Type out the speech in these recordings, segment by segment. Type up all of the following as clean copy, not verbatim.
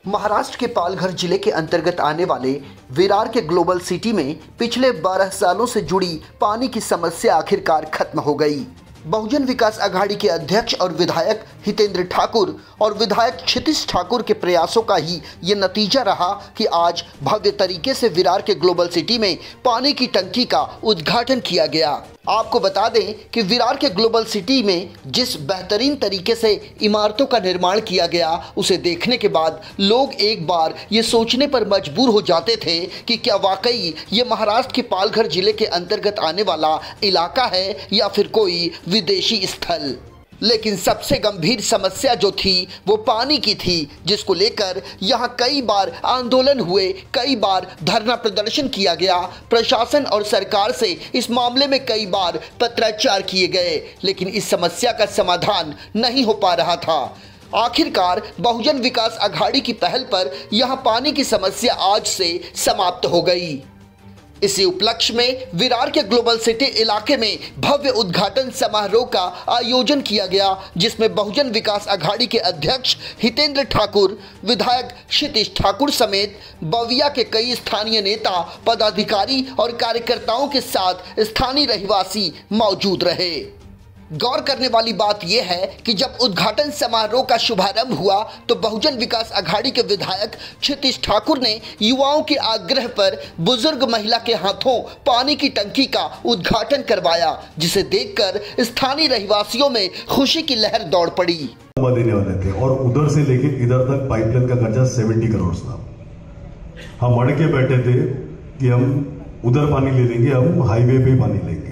महाराष्ट्र के पालघर जिले के अंतर्गत आने वाले विरार के ग्लोबल सिटी में पिछले 12 सालों से जुड़ी पानी की समस्या आखिरकार खत्म हो गई। बहुजन विकास अघाड़ी के अध्यक्ष और विधायक हितेंद्र ठाकुर और विधायक क्षितिज ठाकुर के प्रयासों का ही ये नतीजा रहा कि आज भव्य तरीके से विरार के ग्लोबल सिटी में पानी की टंकी का उद्घाटन किया गया। आपको बता दें कि विरार के ग्लोबल सिटी में जिस बेहतरीन तरीके से इमारतों का निर्माण किया गया, उसे देखने के बाद लोग एक बार ये सोचने पर मजबूर हो जाते थे कि क्या वाकई ये महाराष्ट्र के पालघर जिले के अंतर्गत आने वाला इलाका है या फिर कोई विदेशी स्थल। लेकिन सबसे गंभीर समस्या जो थी वो पानी की थी, जिसको लेकर यहाँ कई बार आंदोलन हुए, कई बार धरना प्रदर्शन किया गया। प्रशासन और सरकार से इस मामले में कई बार पत्राचार किए गए, लेकिन इस समस्या का समाधान नहीं हो पा रहा था। आखिरकार बहुजन विकास अघाड़ी की पहल पर यहाँ पानी की समस्या आज से समाप्त हो गई। इसी उपलक्ष्य में विरार के ग्लोबल सिटी इलाके में भव्य उद्घाटन समारोह का आयोजन किया गया, जिसमें बहुजन विकास अघाड़ी के अध्यक्ष हितेंद्र ठाकुर, विधायक क्षितिज ठाकुर समेत बविया के कई स्थानीय नेता, पदाधिकारी और कार्यकर्ताओं के साथ स्थानीय रहवासी मौजूद रहे। गौर करने वाली बात यह है कि जब उद्घाटन समारोह का शुभारंभ हुआ तो बहुजन विकास अघाड़ी के विधायक क्षितिज ठाकुर ने युवाओं के आग्रह पर बुजुर्ग महिला के हाथों पानी की टंकी का उद्घाटन करवाया, जिसे देखकर स्थानीय रहवासियों में खुशी की लहर दौड़ पड़ी। देने वाले थे और उधर से लेके इधर तक पाइपलाइन का खर्चा 70 करोड़ था। हम अड़ के बैठे थे कि हम उधर पानी ले लेंगे, हम हाईवे पे पानी लेंगे।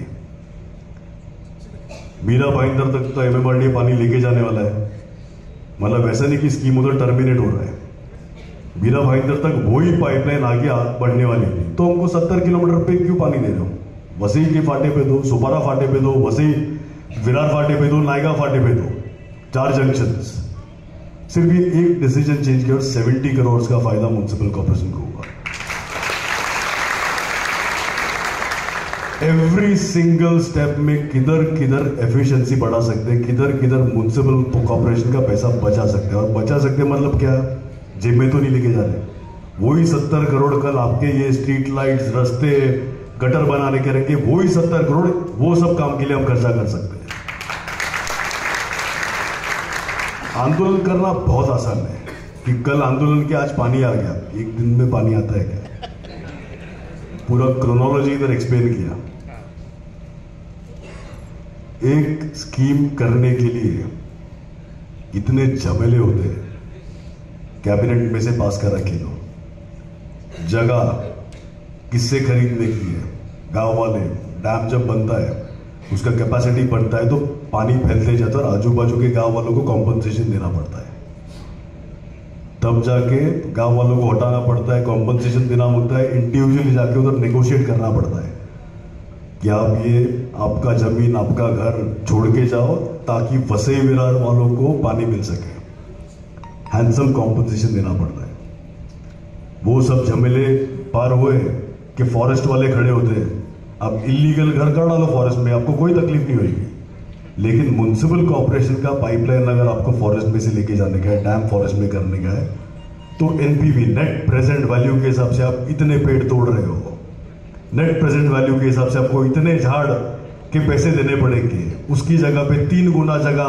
मीरा भाईंदर तक तो एमएमआरडी पानी लेके जाने वाला है, मतलब ऐसा नहीं कि स्कीम उधर टर्मिनेट हो रहा है। मीरा भाईंदर तक वही पाइपलाइन आगे बढ़ने वाली थी, तो हमको 70 किलोमीटर पे क्यों पानी दे रहे हो? वसई के फाटे पे दो, सुपारा फाटे पे दो, वसई विरार फाटे पे दो, नायगा फाटे पे दो, 4 जंक्शन। सिर्फ ये एक डिसीजन चेंज किया और 70 करोड़ का फायदा म्युनिसिपल कॉर्पोरेशन को हुआ। एवरी सिंगल स्टेप में किधर किधर एफिशिएंसी बढ़ा सकते हैं, किधर किधर म्युनिसिपल कॉर्पोरेशन का पैसा बचा सकते हैं। और बचा सकते हैं मतलब क्या, जेब में तो नहीं लेके जा रहे। वही 70 करोड़ कल आपके ये स्ट्रीट लाइट्स, रास्ते, गटर बनाने के रहेंगे, वही 70 करोड़ वो सब काम के लिए हम खर्चा कर सकते हैं। आंदोलन करना बहुत आसान है कि कल आंदोलन के आज पानी आ गया, एक दिन में पानी आता है क्या? पूरा क्रोनोलॉजी इधर एक्सप्लेन किया। एक स्कीम करने के लिए इतने झमेले होते हैं, कैबिनेट में से पास करा के लो, जगह किससे खरीदने की है, गांव वाले, डैम जब बनता है उसका कैपेसिटी बढ़ता है तो पानी फैलते जाता है और आजू बाजू के गांव वालों को कॉम्पनसेशन देना पड़ता है, तब जाके गांव वालों को हटाना पड़ता है, कॉम्पनसेशन देना होता है, इंडिविजुअली जाके उधर नेगोशिएट करना पड़ता है कि आप ये आपका जमीन, आपका घर छोड़ के जाओ ताकि वसई विरार वालों को पानी मिल सके। हैंडसम कॉम्पनसेशन देना पड़ता है। वो सब झमेले पार हुए कि फॉरेस्ट वाले खड़े होते हैं, अब इलीगल घर कर डालो फॉरेस्ट में, आपको कोई तकलीफ नहीं होगी। लेकिन म्युनिसिपल कॉर्पोरेशन का पाइपलाइन अगर आपको फॉरेस्ट में से लेके जाने का है, डैम फॉरेस्ट में करने का है, तो एनपीवी, नेट प्रेजेंट वैल्यू के हिसाब से आप इतने पेड़ तोड़ रहे हो, नेट प्रेजेंट वैल्यू के हिसाब से आपको इतने झाड़ के पैसे देने पड़ेंगे। उसकी जगह पे 3 गुना जगह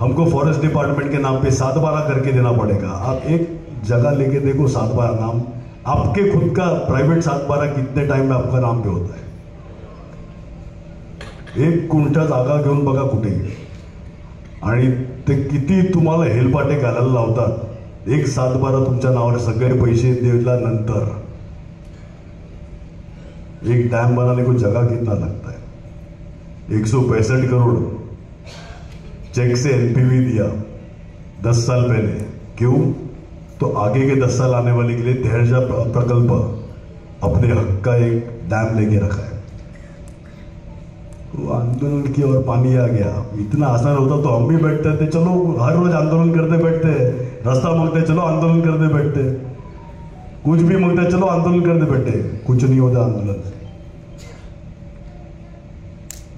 हमको फॉरेस्ट डिपार्टमेंट के नाम पे 7/12 करके देना पड़ेगा। आप एक जगह लेके देखो, 7/12 नाम आपके खुद का प्राइवेट 7/12 कितने टाइम में आपका नाम पे होता है? 1 गुंठा जागा घेऊन बघा कुठे, आणि ते किती तुम्हाला हेलपाटे घालायला लावतात। एक 7/12 तुमच्या नावावर सगळे पैसे दिल्यानंतर एक डैम बनाने को जगह कितना लगता है? 165 करोड़ चेक से एनपीवी दिया 10 साल पहले। क्यों? तो आगे के 10 साल आने वाले के लिए धैर्य प्रकल्प अपने हक का एक डैम लेके रखा है। तो आंदोलन की और पानी आ गया। इतना आसान होता तो हम भी बैठते थे, चलो हर रोज आंदोलन करते बैठते, रास्ता मांगते चलो आंदोलन करते बैठते, कुछ भी मांगते चलो आंदोलन करते बैठे, कुछ नहीं होता आंदोलन से।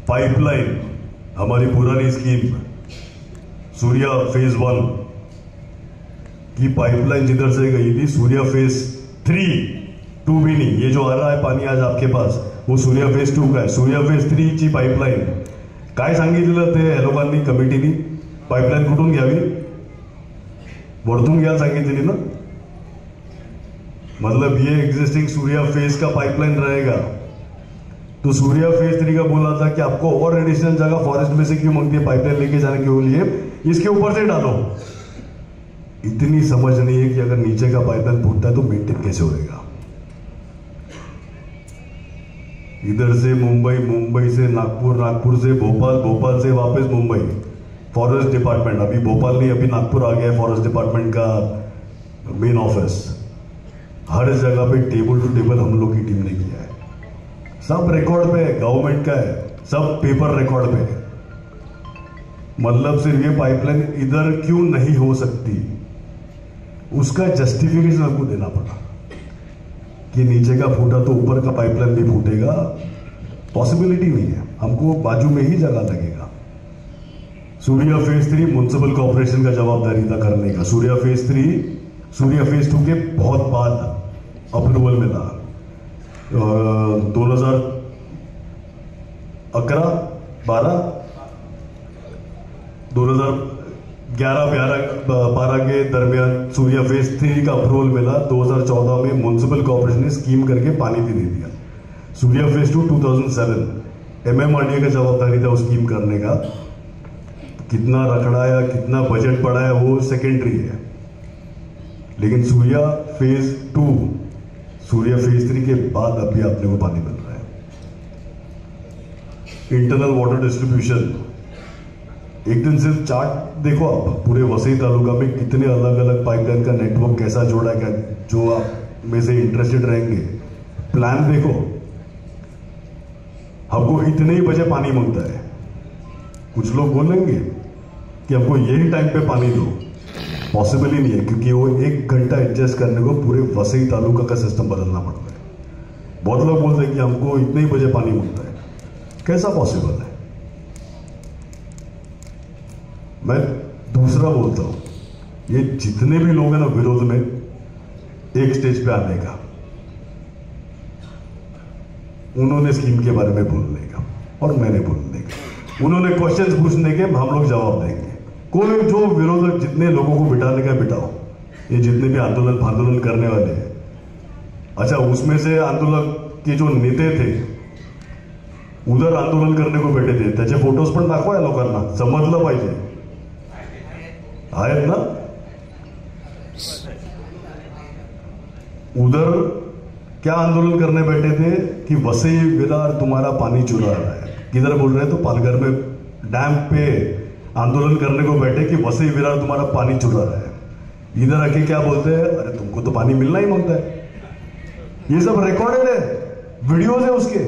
पाइपलाइन हमारी पुरानी स्कीम सूर्या फेज 1 कि पाइपलाइन जिधर से गई थी सूर्या फेज 3, 2 भी नहीं, ये जो आ रहा है पानी आज आपके पास वो सूर्या फेज 2 का आहे. सूर्या फेज 3 ची पाईपलाईन काय सांगितलेलं ते या लोकांनी कमिटीनी पाईपलाईन कुठून घ्यावी, वरतून घ्यायला सांगितलेली ना. मतलब ये एग्जिस्टिंग सूर्या फेज का पाइपलाइन रहेगा. तो सूर्या फेज 3 का बोला था कि आपको और एडिशनल जगह फॉरेस्ट में से क्यों मांगती है पाइपलाइन लेके जाने के लिए, इसके ऊपर से डालो. इतनी समझ नहीं है कि अगर नीचे का पाइपलाइन फूटता है तो मेंटेन कैसे होगा. इधर से मुंबई, मुंबई से नागपुर, नागपुर से भोपाल, भोपाल से वापस मुंबई. फॉरेस्ट डिपार्टमेंट अभी भोपाल नहीं, अभी नागपुर आ गया फॉरेस्ट डिपार्टमेंट का मेन ऑफिस. हर जगह पे टेबल टू टेबल हम लोग की टीम ने किया है. सब रिकॉर्ड पे है, गवर्नमेंट का है, सब पेपर रिकॉर्ड पे है. मतलब सिर्फ ये पाइपलाइन इधर क्यों नहीं हो सकती उसका जस्टिफिकेशन हमको देना पड़ा कि नीचे का फूटा तो ऊपर का पाइपलाइन भी फूटेगा, पॉसिबिलिटी नहीं है, हमको बाजू में ही जगह लगेगा. सूर्या फेज 3 म्युनिसिपल कॉर्पोरेशन का जवाबदारी था करने का. सूर्या फेज 3 सूर्या फेज 2 के बहुत बाद अप्रूवल मिला. 2011, 12, 2011-12 के दरमियान सूर्या फेज 3 का अप्रूवल मिला. 2014 में म्युनिसिपल कॉर्पोरेशन ने स्कीम करके पानी भी दे दिया. सूर्या फेज 2 2007 MMRDA का जवाबदारी था उस स्कीम करने का. कितना रखड़ाया, कितना बजट पड़ा है वो सेकेंडरी है. लेकिन सूर्या फेज 2 सूर्या फेज 3 के बाद अभी अपने को पानी मिल रहा है. इंटरनल वाटर डिस्ट्रीब्यूशन, एक दिन सिर्फ चार्ट देखो आप, पूरे वसई तालुका में कितने अलग अलग पाइपलाइन का नेटवर्क कैसा जोड़ा है. जो आप में से इंटरेस्टेड रहेंगे प्लान देखो. हमको इतने ही बजे पानी मांगता है. कुछ लोग बोलेंगे कि हमको यही टाइम पे पानी दो, पॉसिबल ही नहीं है क्योंकि वो 1 घंटा एडजस्ट करने को पूरे वसई तालुका का सिस्टम बदलना पड़ता है. बहुत लोग बोलते हैं कि हमको इतने ही बजे पानी मिलता है, कैसा पॉसिबल है. मैं दूसरा बोलता हूं, ये जितने भी लोग हैं ना विरोध में एक स्टेज पे आने का, उन्होंने स्कीम के बारे में बोलने का और मैंने बोलने का, उन्होंने क्वेश्चंस पूछने के, हम लोग जवाब देंगे. कोई जो विरोध, जितने लोगों को बिठाने का बिठाओ, ये जितने भी आंदोलन करने वाले हैं. अच्छा, उसमें से आंदोलन के जो नेते थे उधर आंदोलन करने को बैठे थे, त्याचे फोटोज पण दाखवा या लोकांना, समजलं पाहिजे. आहेत ना, उधर क्या आंदोलन करने बैठे थे कि वसई विरार तुम्हारा पानी चुरा रहा है. किधर बोल रहे हैं तो पालघर में डैम पे आंदोलन करने को बैठे कि वसई विरार तुम्हारा पानी चुरा रहा है. इधर आके क्या बोलते हैं, अरे तुमको तो पानी मिलना ही मांगता है. ये सब रिकॉर्डेड है, वीडियोज है उसके.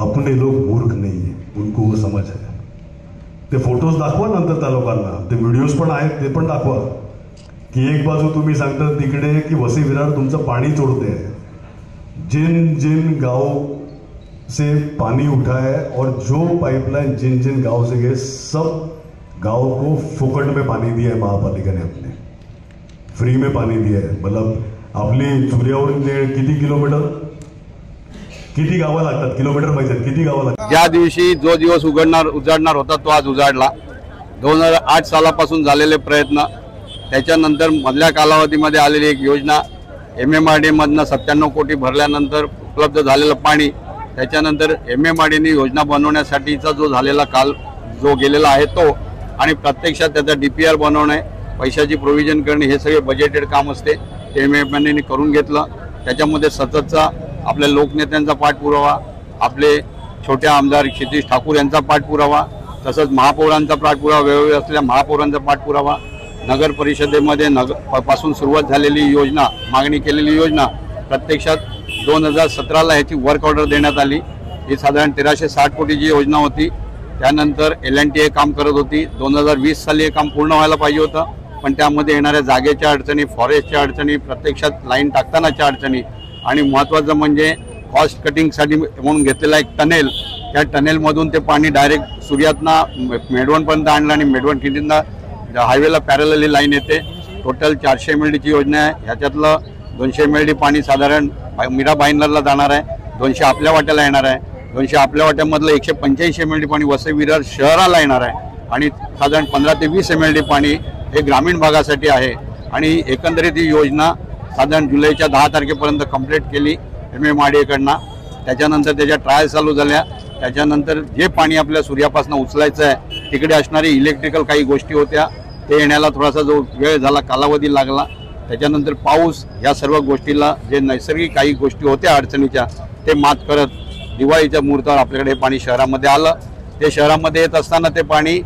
अपने लोग मूर्ख नहीं है, उनको वो समझ है. ते फोटोज दाखवा नंतर त्या लोकांना, ते व्हिडिओज पण आहेत ते पण दाखवा की एक बाजू तुम्ही सांगता तिकडे की वसई विरार तुमचं पाणी चोरते है. जिन जिन गांव से पानी उठा है और जो पाइपलाइन जिन जिन गांव से गए, सब गांव को फुकट में पानी दिया है महापालिका ने, अपने फ्री में पानी दिया है. मतलब आपली सूर्यावरून किती किलोमीटर, किती गावं लागतात, किलोमीटर पाहिजे, किती गावं लागतात. ज्या दिवशी जो दिवस उजाडणार होता तो आज उजाडला. 2008 सालापासून झालेले प्रयत्न, त्याच्यानंतर मधल्या कालावधीमध्ये आलेली एक योजना, MMRDA मधनं 97 कोटी भरल्यानंतर उपलब्ध झालेलं पाणी, त्याच्यानंतर MMRDAने योजना बनवण्यासाठीचा जो झालेला काल जो गेलेला आहे तो, आणि प्रत्यक्षात त्याचा DPR बनवणे, पैशाची प्रोव्हिजन करणे, हे सगळे बजेटेड काम असते. ते MMRDAने करून घेतलं. त्याच्यामध्ये सततचा आपल्या लोकनेत्यांचा पाठपुरावा, आपले छोटे आमदार क्षितिज ठाकूर यांचा पाठपुरावा, तसंच महापौरांचा पाठपुरावा, वेगवेगळ्या असलेल्या महापौरांचा पाठपुरावा, नगर परिषदेमध्ये पासून सुरुवात झालेली योजना, मागणी केलेली योजना, प्रत्यक्षात 2017ला ह्याची वर्क ऑर्डर देण्यात आली. ही साधारण 1360 कोटीची योजना होती. त्यानंतर LNT काम करत होती. 2020 साली हे काम पूर्ण व्हायला पाहिजे होतं, पण त्यामध्ये येणाऱ्या जागेच्या अडचणी, फॉरेस्टच्या अडचणी, प्रत्यक्षात लाईन टाकतानाच्या अडचणी, आणि महत्त्वाचं म्हणजे कॉस्ट कटिंगसाठी म्हणून घेतलेला एक टनेल, त्या टनेलमधून ते पाणी डायरेक्ट सूर्यातना मेडवणपर्यंत आणलं आणि मेडवण खिंडींना हायवेला पॅरलली लाईन येते. टोटल 400 MLD ची योजना आहे. ह्याच्यातलं 200 MLD पाणी साधारण मीरा भाईंदरला जाणार आहे, 200 आपल्या वाट्याला येणार आहे, 200 आपल्या वाट्यामधलं 185 MLD पाणी वसई विरार शहराला येणार आहे आणि साधारण 15 ते 20 MLD पाणी हे ग्रामीण भागासाठी आहे. आणि एकंदरीत ही योजना साधारण जुलैच्या 10 तारखेपर्यंत कंप्लीट केली MMRDA. त्याच्यानंतर त्याच्या ट्रायल चालू झाल्या. त्याच्यानंतर जे पाणी आपल्या सूर्यापासून उचलायचं आहे तिकडे असणारी इलेक्ट्रिकल काही गोष्टी होत्या, ते येण्याला थोडासा जो वेळ झाला, कालावधी लागला. त्याच्यानंतर पाऊस, या सर्व गोष्टीला जे नैसर्गिक काही गोष्टी होत्या अडचणीच्या, ते मात करत दिवाळीच्या मुहूर्तावर आपल्याकडे पाणी शहरामध्ये आलं. ते शहरामध्ये येत असताना ते पाणी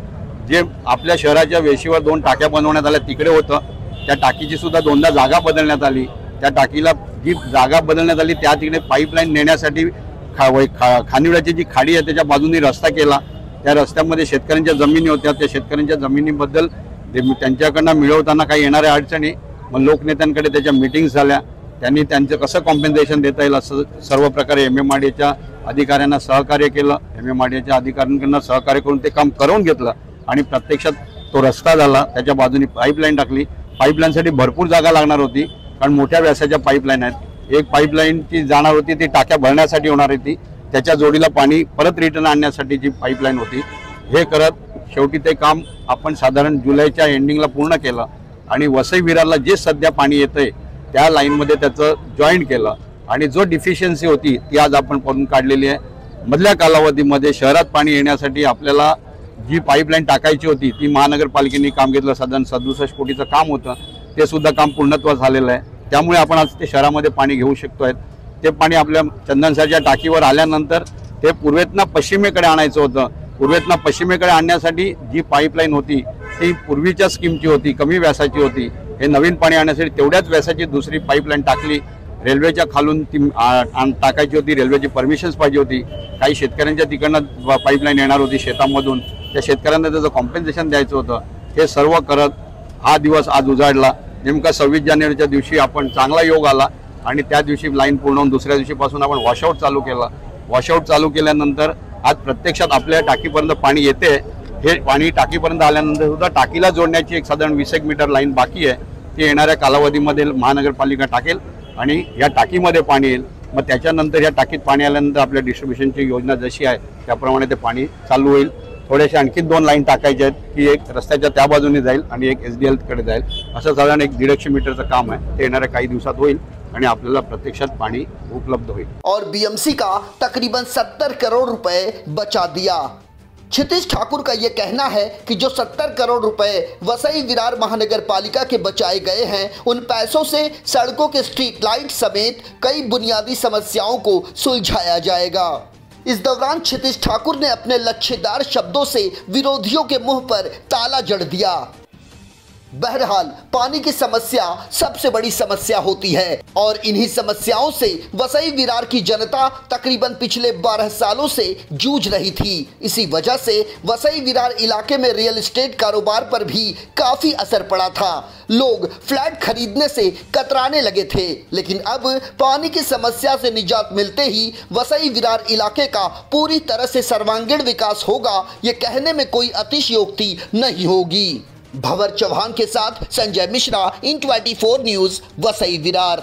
जे आपल्या शहराच्या वेशीवर 2 टाक्या बनवण्यात आल्या तिकडे होतं. त्या टाकीची सुद्धा 2दा जागा बदलण्यात आली. त्या टाकीला जी जागा बदलण्यात आली त्या तिकडे पाईपलाईन नेण्यासाठी खानिवड्याची जी खाडी आहे त्याच्या बाजूनी रस्ता केला. त्या रस्त्यामध्ये शेतकऱ्यांच्या जमिनी होत्या. त्या शेतकऱ्यांच्या जमिनीबद्दल त्यांच्याकडनं मिळवताना काही येणाऱ्या अडचणी, मग लोकनेत्यांकडे त्याच्या मीटिंग्स झाल्या. त्यांनी त्यांचं कसं कॉम्पेन्सेशन देता येईल असं सर्व प्रकारे MMRDAच्या अधिकाऱ्यांना सहकार्य केलं. MMRDAच्या अधिकाऱ्यांकडनं सहकार्य करून ते काम करून घेतलं आणि प्रत्यक्षात तो रस्ता झाला. त्याच्या बाजूनी पाईपलाईन टाकली. पाईपलाईनसाठी भरपूर जागा लागणार होती, कारण मोठ्या व्यासाच्या पाईपलाईन आहेत. एक पाईपलाईनची जाणार होती ती टाक्या भरण्यासाठी होणार होती, त्याच्या जोडीला पाणी परत रिटर्न आणण्यासाठीची पाईपलाईन होती. हे करत शेवटी ते काम आपण साधारण जुलैच्या एंडिंगला पूर्ण केलं आणि वसई विरारला जे सध्या पाणी येतंय त्या लाईनमध्ये त्याचं जॉईंट केलं आणि जो डिफिशियन्सी होती ती आज आपण पडून काढलेली आहे. मधल्या कालावधीमध्ये शहरात पाणी येण्यासाठी आपल्याला जी पाईपलाईन टाकायची होती ती महानगरपालिकेने काम घेतलं. साधारण 67 कोटीचं काम होतं, ते सुद्धा काम पूर्णत्वास झालेलं आहे. त्यामुळे आपण आज ते शहरामध्ये पाणी घेऊ शकतोय. ते पाणी आपल्या चंदनसरच्या टाकीवर आल्यानंतर ते पूर्वेतनं पश्चिमेकडे आणायचं होतं. पूर्वेतनं पश्चिमेकडे आणण्यासाठी जी पाईपलाईन होती ती पूर्वीच्या स्कीमची होती, कमी व्यासाची होती. हे नवीन पाणी आणण्यासाठी तेवढ्याच व्यासाची दुसरी पाईपलाईन टाकली. रेल्वेच्या खालून ती टाकायची होती, रेल्वेची परमिशन्स पाहिजे होती. काही शेतकऱ्यांच्या तिकडनं पाईपलाईन येणार होती शेतामधून, त्या शेतकऱ्यांना त्याचं कॉम्पेन्सेशन द्यायचं होतं. हे सर्व करत हा दिवस आज उजाडला. नेमका 26 जानेवारीच्या दिवशी आपण चांगला योग आला आणि त्या दिवशी लाईन पूर्ण होऊन दुसऱ्या दिवशीपासून आपण वॉशआउट चालू केलं. वॉशआउट चालू केल्यानंतर आज प्रत्यक्षात आपल्या टाकीपर्यंत पाणी येते. हे पाणी टाकीपर्यंत आल्यानंतर सुद्धा टाकीला जोडण्याची एक साधारण 20 मीटर लाईन बाकी आहे. ती येणाऱ्या कालावधीमध्ये महानगरपालिका टाकेल आणि या टाकीमध्ये पाणी येईल. मग त्याच्यानंतर या टाकीत पाणी आल्यानंतर आपल्या डिस्ट्रीब्युशनची योजना जशी आहे त्याप्रमाणे ते पाणी चालू होईल. थोडेसे आणखी 2 लाईन टाकायचे आहेत, की एक रस्त्याच्या त्या बाजूने जाईल आणि एक SDL कडे जाईल. असं साधारण एक 150 मीटरचं काम आहे. ते येणाऱ्या काही दिवसात होईल आणि आपल्याला प्रत्यक्षात पाणी उपलब्ध होईल. और BMC का तकरीबन 70 करोड़ रुपए बचा दिया। क्षितिज ठाकुर का यह कहना है कि जो 70 करोड़ रुपए वसई विरार महानगर पालिका के बचाए गए हैं, उन पैसों से सड़कों के स्ट्रीट लाइट समेत कई बुनियादी समस्याओं को सुलझाया जाएगा। इस दौरान क्षितिज ठाकुर ने अपने लच्छेदार शब्दों से विरोधियों के मुंह पर ताला जड़ दिया। बहरहाल पानी की समस्या सबसे बड़ी समस्या होती है और इन्हीं समस्याओं से वसई विरार की जनता तकरीबन पिछले 12 सालों से जूझ रही थी। इसी वजह से वसई विरार इलाके में रियल एस्टेट कारोबार पर भी काफ़ी असर पड़ा था। लोग फ्लैट खरीदने से कतराने लगे थे, लेकिन अब पानी की समस्या से निजात मिलते ही वसई विरार इलाके का पूरी तरह से सर्वांगीण विकास होगा, ये कहने में कोई अतिशयोक्ति नहीं होगी। भंवर चौहान के साथ संजय मिश्रा, इन 24 न्यूज़, वसई विरार।